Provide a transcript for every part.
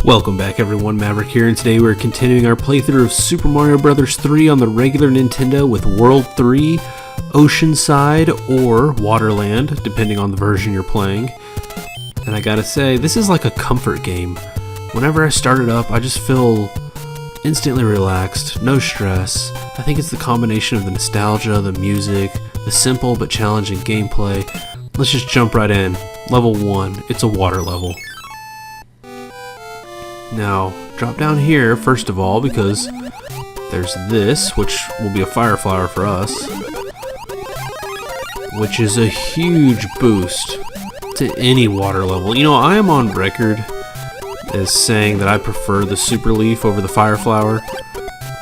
Welcome back everyone, Maverick here, and today we're continuing our playthrough of Super Mario Bros. 3 on the regular Nintendo with World 3, Oceanside, or Waterland, depending on the version you're playing. And I gotta say, this is like a comfort game. Whenever I start it up, I just feel instantly relaxed, no stress. I think it's the combination of the nostalgia, the music, the simple but challenging gameplay. Let's just jump right in. Level 1, it's a water level. Now, drop down here, first of all, because there's this, which will be a fire flower for us, which is a huge boost to any water level. You know, I am on record as saying that I prefer the Super Leaf over the fire flower.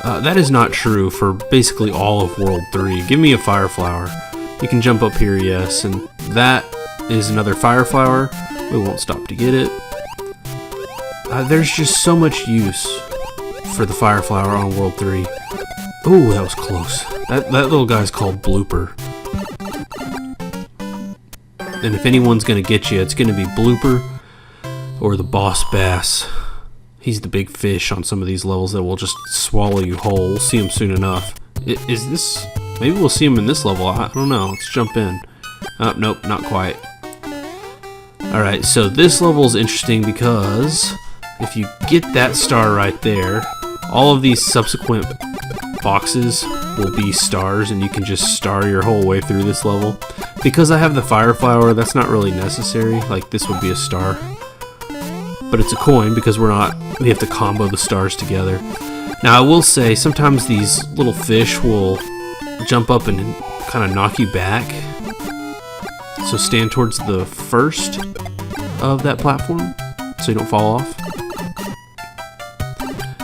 That is not true for basically all of World 3. Give me a fire flower. You can jump up here, yes, and that is another fire flower. We won't stop to get it. There's just so much use for the fire flower on World 3. Ooh, that was close. That little guy's called Blooper. And if anyone's gonna get you, it's gonna be Blooper or the boss bass. He's the big fish on some of these levels that will just swallow you whole. We'll see him soon enough. Is this... Maybe we'll see him in this level. I don't know. Let's jump in. Oh, nope, not quite. Alright, so this level is interesting because if you get that star right there, all of these subsequent boxes will be stars, and you can just star your whole way through this level. Because I have the fire flower, that's not really necessary. Like, this would be a star. But it's a coin because we have to combo the stars together. Now, I will say, sometimes these little fish will jump up and kind of knock you back. So stand towards the first of that platform so you don't fall off.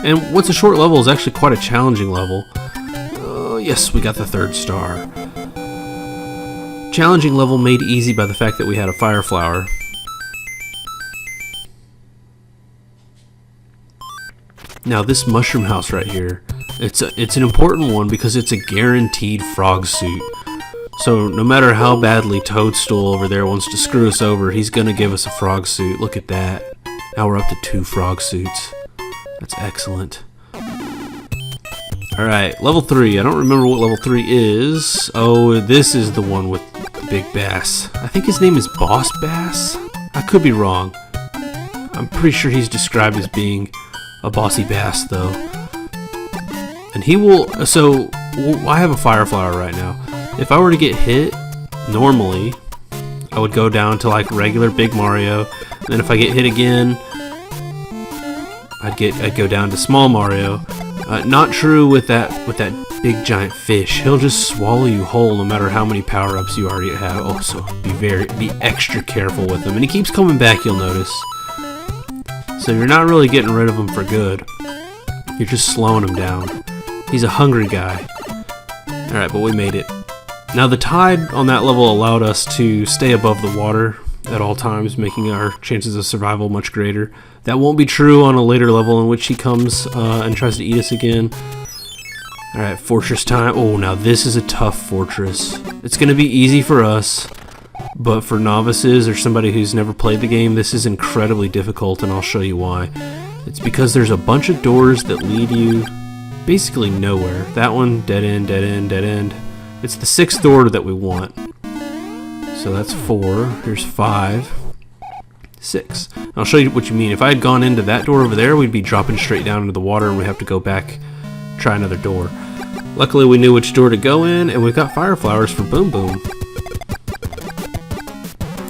And what's a short level is actually quite a challenging level. Yes, we got the third star. Challenging level made easy by the fact that we had a fire flower. Now this mushroom house right here, it's an important one because it's a guaranteed frog suit. So no matter how badly Toadstool over there wants to screw us over, he's gonna give us a frog suit. Look at that. Now we're up to 2 frog suits. That's excellent. Alright, level 3. I don't remember what level 3 is. Oh, this is the one with the big bass. I think his name is Boss Bass? I could be wrong. I'm pretty sure he's described as being a bossy bass, though. And he will... So, I have a fire flower right now. If I were to get hit, normally, I would go down to like regular Big Mario. And then if I get hit again, I'd go down to Small Mario. Not true with that big giant fish. He'll just swallow you whole no matter how many power-ups you already have. Oh, so be extra careful with him. And he keeps coming back, you'll notice. So you're not really getting rid of him for good. You're just slowing him down. He's a hungry guy. Alright, but we made it. Now the tide on that level allowed us to stay above the water at all times, making our chances of survival much greater. That won't be true on a later level in which he comes and tries to eat us again. Alright, fortress time. Oh, now this is a tough fortress. It's going to be easy for us, but for novices or somebody who's never played the game, this is incredibly difficult, and I'll show you why. It's because there's a bunch of doors that lead you basically nowhere. That one, dead end, dead end, dead end. It's the 6th door that we want. So that's 4. Here's 5. 6. I'll show you what you mean. If I had gone into that door over there, we'd be dropping straight down into the water and we'd have to go back, try another door. Luckily, we knew which door to go in, and we've got fire flowers for Boom Boom.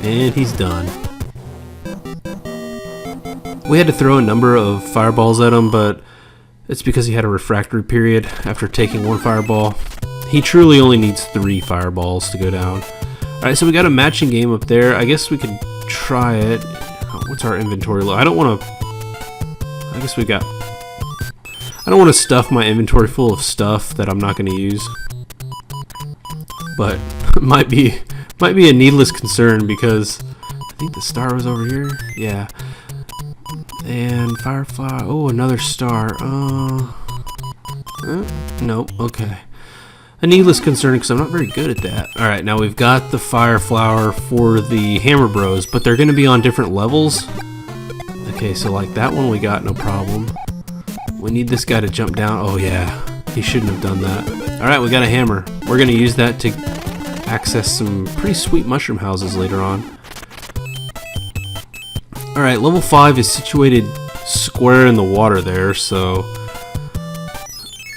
And he's done. We had to throw a number of fireballs at him, but it's because he had a refractory period after taking 1 fireball. He truly only needs 3 fireballs to go down. Alright, so we got a matching game up there. I guess we could try it. What's our inventory load? I don't want to... I guess we got... I don't want to stuff my inventory full of stuff that I'm not going to use. But it might be a needless concern because I think the star was over here. Yeah. And firefly. Oh, another star. Nope. Okay. A needless concern because I'm not very good at that. Alright, now we've got the fire flower for the Hammer Bros, but they're going to be on different levels. Okay, so like that one we got, no problem. We need this guy to jump down. Oh yeah, he shouldn't have done that. Alright, we got a hammer. We're gonna use that to access some pretty sweet mushroom houses later on. Alright, level 5 is situated square in the water there, so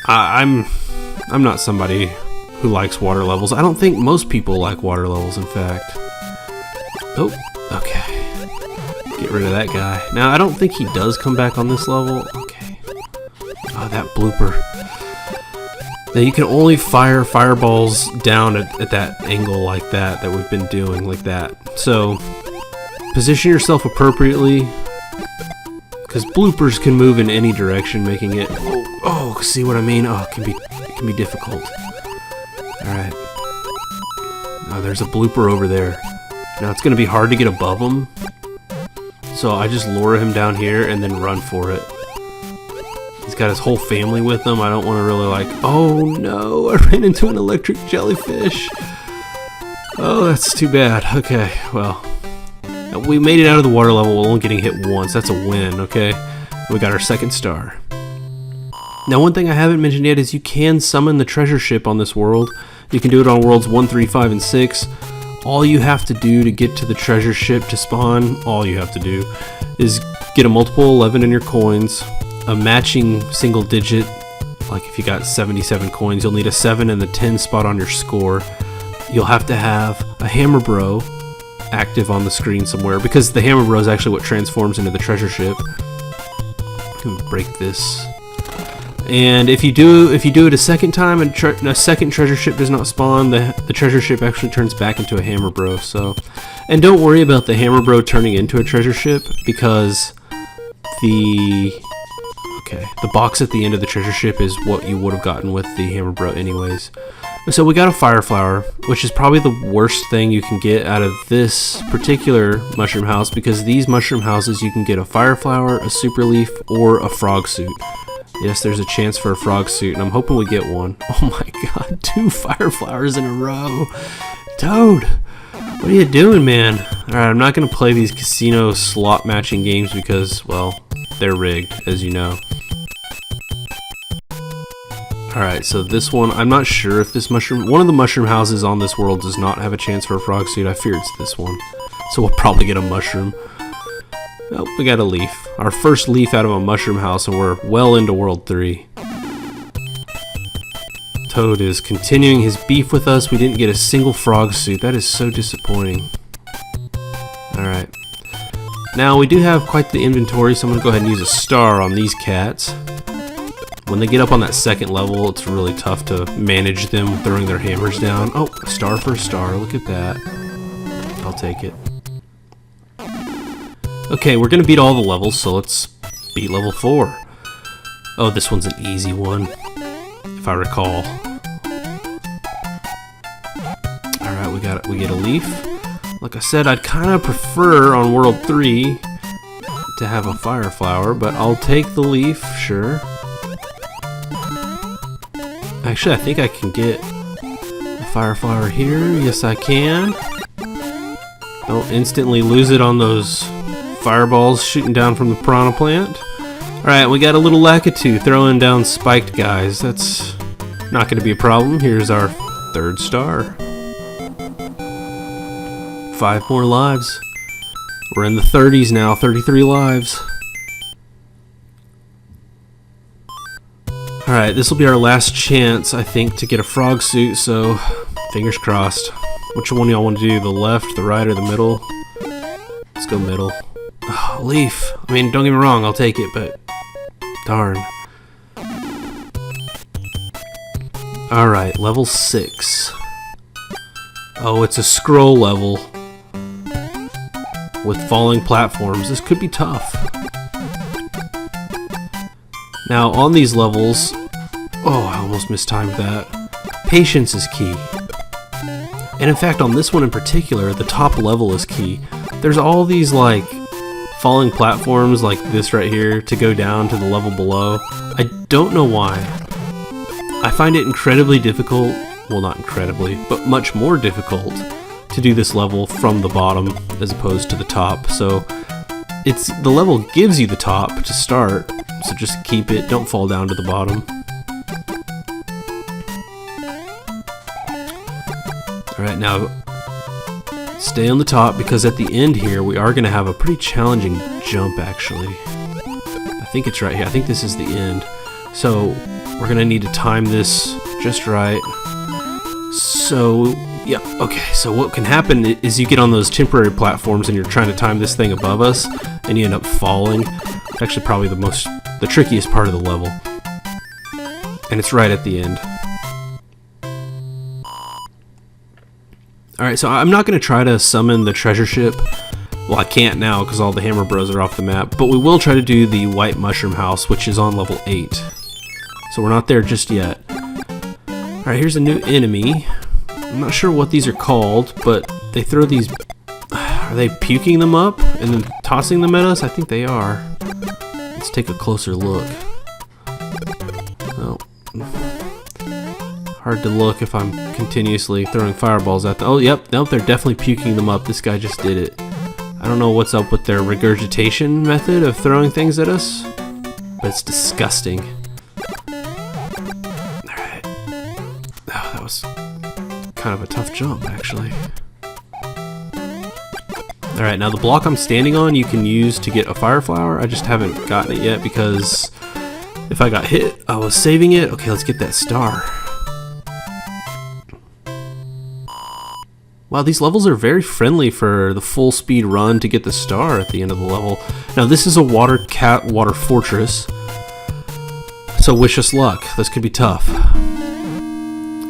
I'm not somebody who likes water levels. I don't think most people like water levels, in fact. Oh, okay. Get rid of that guy. Now, I don't think he does come back on this level. Okay. Oh, that blooper. Now, you can only fire fireballs down at that angle like that we've been doing, like that. So, position yourself appropriately, because bloopers can move in any direction, making it... Oh, see what I mean? Oh, it can be difficult. Alright. Oh, there's a blooper over there. Now it's going to be hard to get above him. So I just lure him down here and then run for it. He's got his whole family with him. I don't want to really like... Oh no, I ran into an electric jellyfish. Oh, that's too bad. Okay, well. We made it out of the water level while only getting hit once. That's a win, okay? We got our second star. Now, one thing I haven't mentioned yet is you can summon the treasure ship on this world. You can do it on worlds 1, 3, 5, and 6. All you have to do to get to the treasure ship to spawn, all you have to do, is get a multiple 11 in your coins, a matching single digit, like if you got 77 coins, you'll need a 7 and the 10 spot on your score. You'll have to have a hammer bro active on the screen somewhere, because the hammer bro is actually what transforms into the treasure ship. Break this. And if you do it a second time and a second treasure ship does not spawn, the treasure ship actually turns back into a hammer bro. So, and don't worry about the hammer bro turning into a treasure ship, because the box at the end of the treasure ship is what you would have gotten with the hammer bro anyways. So we got a fire flower, which is probably the worst thing you can get out of this particular mushroom house, because these mushroom houses you can get a fire flower, a super leaf, or a frog suit. Yes, there's a chance for a frog suit, and I'm hoping we get one. Oh my god, 2 fire flowers in a row. Toad, what are you doing, man? Alright, I'm not going to play these casino slot matching games because, well, they're rigged, as you know. Alright, so this one, I'm not sure if this mushroom... One of the mushroom houses on this world does not have a chance for a frog suit. I fear it's this one. So we'll probably get a mushroom. Oh, we got a leaf. Our first leaf out of a mushroom house, and we're well into World 3. Toad is continuing his beef with us. We didn't get a single frog suit. That is so disappointing. Alright. Now, we do have quite the inventory, so I'm going to go ahead and use a star on these cats. When they get up on that second level, it's really tough to manage them throwing their hammers down. Oh, a star for a star. Look at that. I'll take it. Okay, we're gonna beat all the levels, so let's beat level 4. Oh, this one's an easy one, if I recall. Alright, we get a leaf. Like I said, I'd kind of prefer on World 3 to have a fire flower, but I'll take the leaf, sure. Actually, I think I can get a fire flower here. Yes, I can. Don't instantly lose it on those fireballs shooting down from the piranha plant. Alright, we got a little Lakitu throwing down spiked guys. That's not going to be a problem. Here's our 3rd star. 5 more lives. We're in the 30s now, 33 lives. Alright, this will be our last chance, I think, to get a frog suit, so fingers crossed. Which one y'all want to do? The left, the right, or the middle? Let's go middle. Oh, leaf. I mean, don't get me wrong, I'll take it, but darn. Alright, level 6. Oh, it's a scroll level with falling platforms. This could be tough. Now, on these levels... Oh, I almost mistimed that. Patience is key. And in fact, on this one in particular, the top level is key. There's all these, like, falling platforms like this right here to go down to the level below. I don't know why. I find it incredibly difficult, well, not incredibly, but much more difficult to do this level from the bottom as opposed to the top. So it's the level gives you the top to start, so just keep it. Don't fall down to the bottom. All right, now stay on the top, because at the end here we are going to have a pretty challenging jump. Actually, I think it's right here. I think this is the end. So we're going to need to time this just right. So yeah, okay, so what can happen is you get on those temporary platforms and you're trying to time this thing above us and you end up falling. It's actually probably the trickiest part of the level. And it's right at the end. Alright, so I'm not going to try to summon the treasure ship. Well, I can't now because all the Hammer Bros are off the map, but we will try to do the White Mushroom House, which is on level 8. So we're not there just yet. Alright, here's a new enemy. I'm not sure what these are called, but they throw these... Are they puking them up and then tossing them at us? I think they are. Let's take a closer look. Oh. Hard to look if I'm continuously throwing fireballs at them. Oh, yep. Nope, they're definitely puking them up. This guy just did it. I don't know what's up with their regurgitation method of throwing things at us, but it's disgusting. Alright. Oh, that was kind of a tough jump, actually. Alright, now the block I'm standing on you can use to get a fire flower. I just haven't gotten it yet because if I got hit, I was saving it. Okay, let's get that star. Wow, these levels are very friendly for the full speed run to get the star at the end of the level. Now this is a water fortress, so wish us luck. This could be tough.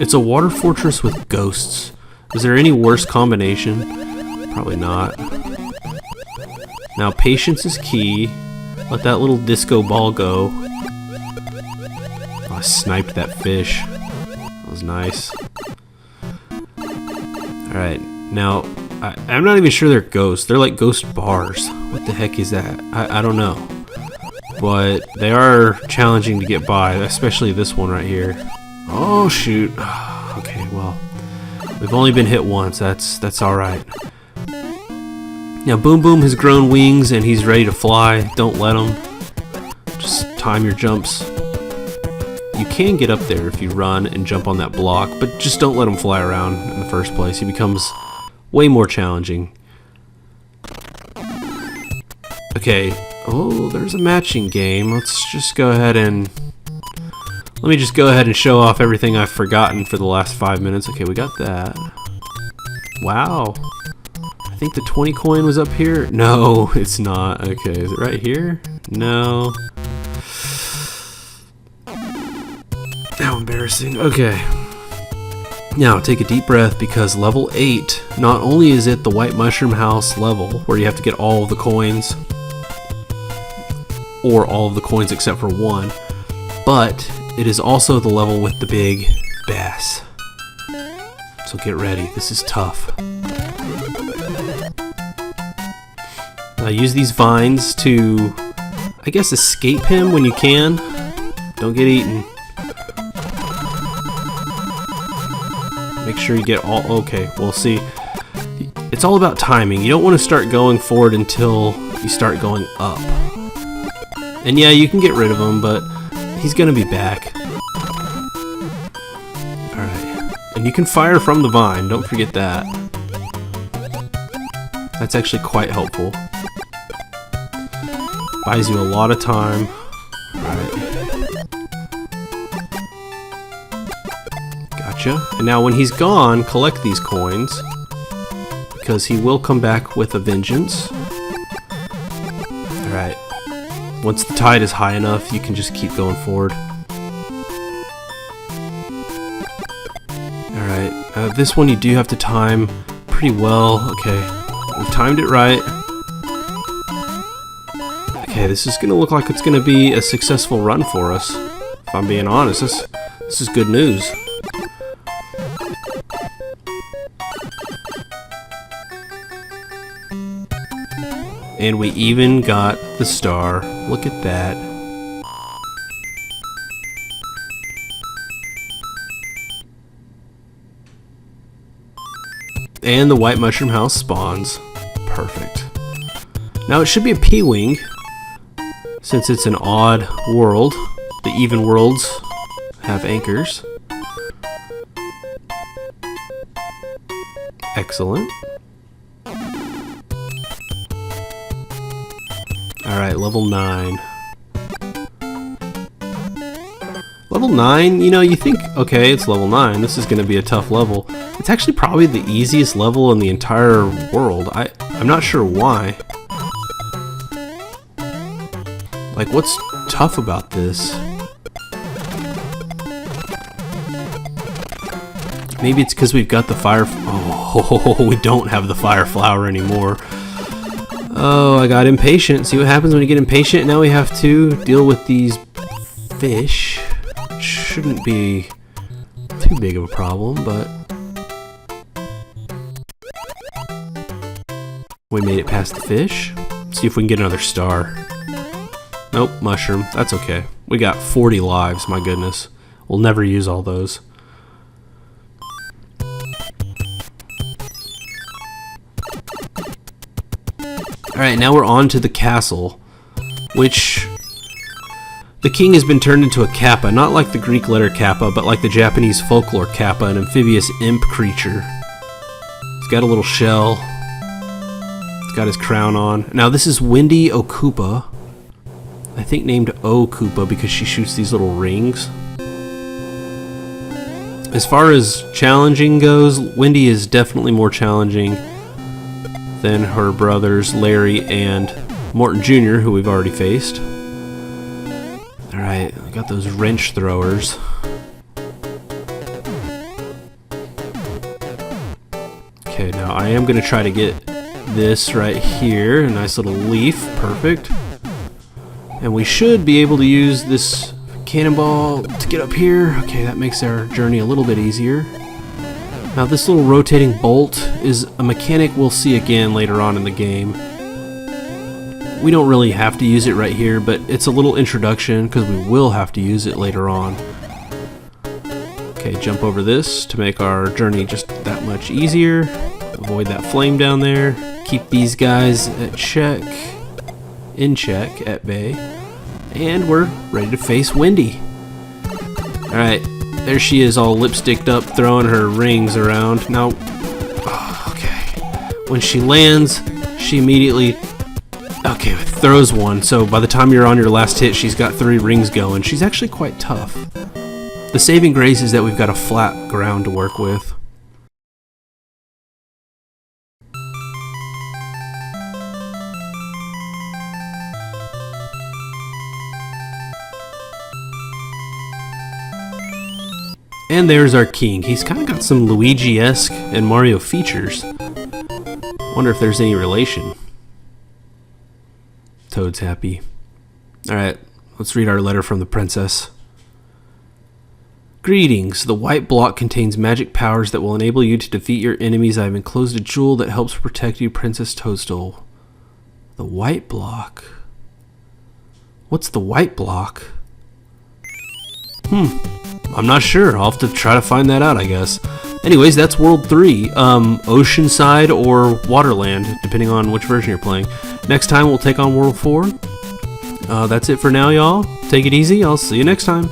It's a water fortress with ghosts. Is there any worse combination? Probably not. Now patience is key. Let that little disco ball go. Oh, I sniped that fish. That was nice. Alright, now I'm not even sure they're ghosts. They're like ghost bars. What the heck is that? I don't know. But they are challenging to get by, especially this one right here. Oh shoot. Okay, well, we've only been hit once. That's alright. Now Boom Boom has grown wings and he's ready to fly. Don't let him. Just time your jumps. You can get up there if you run and jump on that block, but just don't let him fly around in the first place. He becomes way more challenging. Okay. Oh, there's a matching game. Let's just go ahead and... Let me just go ahead and show off everything I've forgotten for the last 5 minutes. Okay, we got that. Wow. I think the 20 coin was up here. No, it's not. Okay, is it right here? No. How embarrassing. Okay. Now, take a deep breath because level 8, not only is it the White Mushroom House level, where you have to get all of the coins, or all of the coins except for one, but it is also the level with the big bass. So get ready, this is tough. Now use these vines to, I guess, escape him when you can. Don't get eaten. Make sure you get all, okay, we'll see. It's all about timing. You don't want to start going forward until you start going up. And yeah, you can get rid of him, but he's gonna be back. Alright. And you can fire from the vine, don't forget that. That's actually quite helpful. Buys you a lot of time. Alright. Gotcha. And now when he's gone, collect these coins, because he will come back with a vengeance. Alright. Once the tide is high enough, you can just keep going forward. Alright, this one you do have to time pretty well. Okay, we've timed it right. Okay, this is gonna look like it's gonna be a successful run for us. If I'm being honest, this is good news. And we even got the star. Look at that. And the White Mushroom House spawns. Perfect. Now it should be a P-Wing, since it's an odd world. The even worlds have anchors. Excellent. Alright, level 9. Level 9, you know, you think, okay, it's level 9, this is going to be a tough level. It's actually probably the easiest level in the entire world. I'm not sure why. Like, what's tough about this? Maybe it's because we've got the fire... Oh, we don't have the fire flower anymore. Oh, I got impatient. See what happens when you get impatient? Now we have to deal with these fish. Shouldn't be too big of a problem, but... We made it past the fish. Let's see if we can get another star. Nope, mushroom. That's okay. We got 40 lives, my goodness. We'll never use all those. Alright, now we're on to the castle, which... The king has been turned into a kappa, not like the Greek letter kappa, but like the Japanese folklore kappa, an amphibious imp creature. He's got a little shell. He's got his crown on. Now this is Wendy Okupa. I think named Okupa because she shoots these little rings. As far as challenging goes, Wendy is definitely more challenging than her brothers Larry and Morton Jr., who we've already faced. Alright, I got those wrench throwers. Okay, now I am going to try to get this right here. A nice little leaf. Perfect. And we should be able to use this cannonball to get up here. Okay, that makes our journey a little bit easier. Now this little rotating bolt is a mechanic we'll see again later on in the game. We don't really have to use it right here, but it's a little introduction because we will have to use it later on. Okay, jump over this to make our journey just that much easier. Avoid that flame down there. Keep these guys at check. In check, at bay. And we're ready to face Wendy. Alright, there she is all lipsticked up, throwing her rings around. Now, okay. When she lands, she immediately... Okay, throws one, so by the time you're on your last hit, she's got 3 rings going. She's actually quite tough. The saving grace is that we've got a flat ground to work with. And there's our king. He's kind of got some Luigi-esque and Mario features. Wonder if there's any relation. Toad's happy. Alright, let's read our letter from the princess. Greetings. The white block contains magic powers that will enable you to defeat your enemies. I have enclosed a jewel that helps protect you, Princess Toadstool. The white block? What's the white block? I'm not sure. I'll have to try to find that out, I guess. Anyways, that's World 3. Oceanside or Waterland, depending on which version you're playing. Next time, we'll take on World 4. That's it for now, y'all. Take it easy. I'll see you next time.